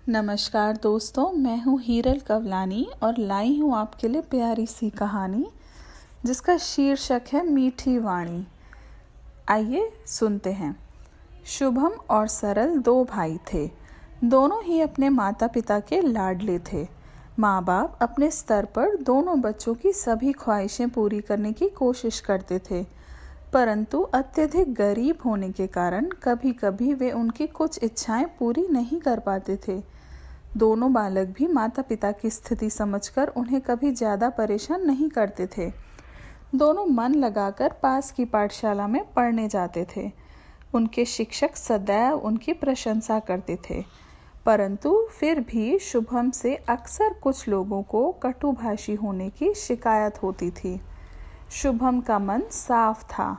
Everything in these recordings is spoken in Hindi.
नमस्कार दोस्तों, मैं हूँ हीरल कवलानी और लाई हूँ आपके लिए प्यारी सी कहानी जिसका शीर्षक है मीठी वाणी। आइए सुनते हैं। शुभम और सरल दो भाई थे। दोनों ही अपने माता पिता के लाडले थे। माँ बाप अपने स्तर पर दोनों बच्चों की सभी ख्वाहिशें पूरी करने की कोशिश करते थे, परंतु अत्यधिक गरीब होने के कारण कभी कभी वे उनकी कुछ इच्छाएं पूरी नहीं कर पाते थे। दोनों बालक भी माता पिता की स्थिति समझकर उन्हें कभी ज़्यादा परेशान नहीं करते थे। दोनों मन लगाकर पास की पाठशाला में पढ़ने जाते थे। उनके शिक्षक सदैव उनकी प्रशंसा करते थे, परंतु फिर भी शुभम से अक्सर कुछ लोगों को कटुभाषी होने की शिकायत होती थी। शुभम का मन साफ था,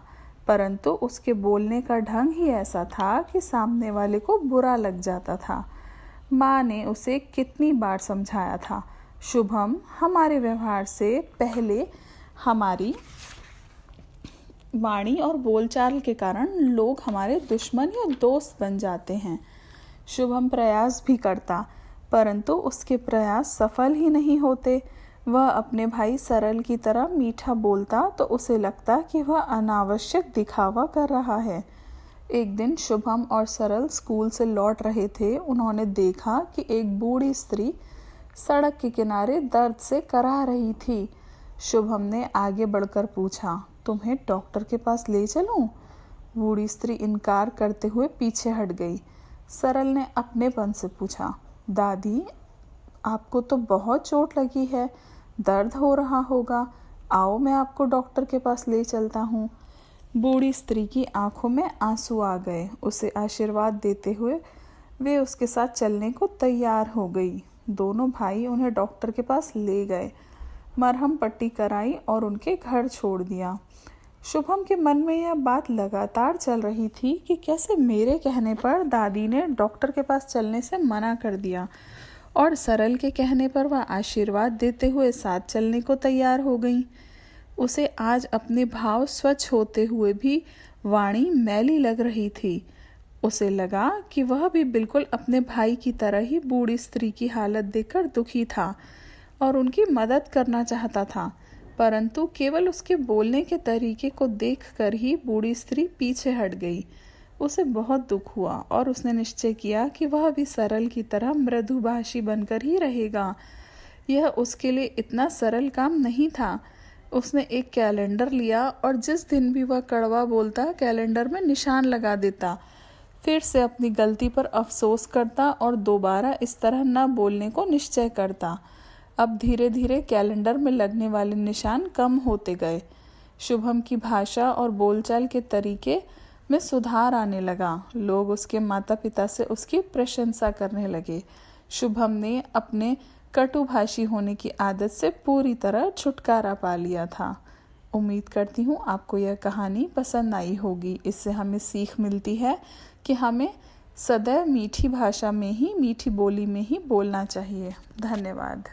परंतु उसके बोलने का ढंग ही ऐसा था कि सामने वाले को बुरा लग जाता था। माँ ने उसे कितनी बार समझाया था, शुभम, हमारे व्यवहार से पहले हमारी वाणी और बोलचाल के कारण लोग हमारे दुश्मन या दोस्त बन जाते हैं। शुभम प्रयास भी करता, परंतु उसके प्रयास सफल ही नहीं होते। वह अपने भाई सरल की तरह मीठा बोलता तो उसे लगता कि वह अनावश्यक दिखावा कर रहा है। एक दिन शुभम और सरल स्कूल से लौट रहे थे। उन्होंने देखा कि एक बूढ़ी स्त्री सड़क के किनारे दर्द से कराह रही थी। शुभम ने आगे बढ़कर पूछा, तुम्हें डॉक्टर के पास ले चलूं? बूढ़ी स्त्री इनकार करते हुए पीछे हट गई। सरल ने अपनेपन से पूछा, दादी, आपको तो बहुत चोट लगी है, दर्द हो रहा होगा, आओ मैं आपको डॉक्टर के पास ले चलता हूँ। बूढ़ी स्त्री की आंखों में आंसू आ गए। उसे आशीर्वाद देते हुए वे उसके साथ चलने को तैयार हो गई। दोनों भाई उन्हें डॉक्टर के पास ले गए, मरहम पट्टी कराई और उनके घर छोड़ दिया। शुभम के मन में यह बात लगातार चल रही थी कि कैसे मेरे कहने पर दादी ने डॉक्टर के पास चलने से मना कर दिया और सरल के कहने पर वह आशीर्वाद देते हुए साथ चलने को तैयार हो गई। उसे आज अपने भाव स्वच्छ होते हुए भी वाणी मैली लग रही थी। उसे लगा कि वह भी बिल्कुल अपने भाई की तरह ही बूढ़ी स्त्री की हालत देखकर दुखी था और उनकी मदद करना चाहता था, परंतु केवल उसके बोलने के तरीके को देखकर ही बूढ़ी स्त्री पीछे हट गई। उसे बहुत दुख हुआ और उसने निश्चय किया कि वह भी सरल की तरह मृदुभाषी बनकर ही रहेगा। यह उसके लिए इतना सरल काम नहीं था। उसने एक कैलेंडर लिया और जिस दिन भी वह कड़वा बोलता कैलेंडर में निशान लगा देता। फिर से अपनी गलती पर अफसोस करता और दोबारा इस तरह न बोलने को निश्चय करता। अब धीरे धीरे कैलेंडर में लगने वाले निशान कम होते गए। शुभम की भाषा और बोलचाल के तरीके में सुधार आने लगा। लोग उसके माता पिता से उसकी प्रशंसा करने लगे। शुभम ने अपने कटुभाषी होने की आदत से पूरी तरह छुटकारा पा लिया था। उम्मीद करती हूँ आपको यह कहानी पसंद आई होगी। इससे हमें सीख मिलती है कि हमें सदैव मीठी भाषा में ही, मीठी बोली में ही बोलना चाहिए। धन्यवाद।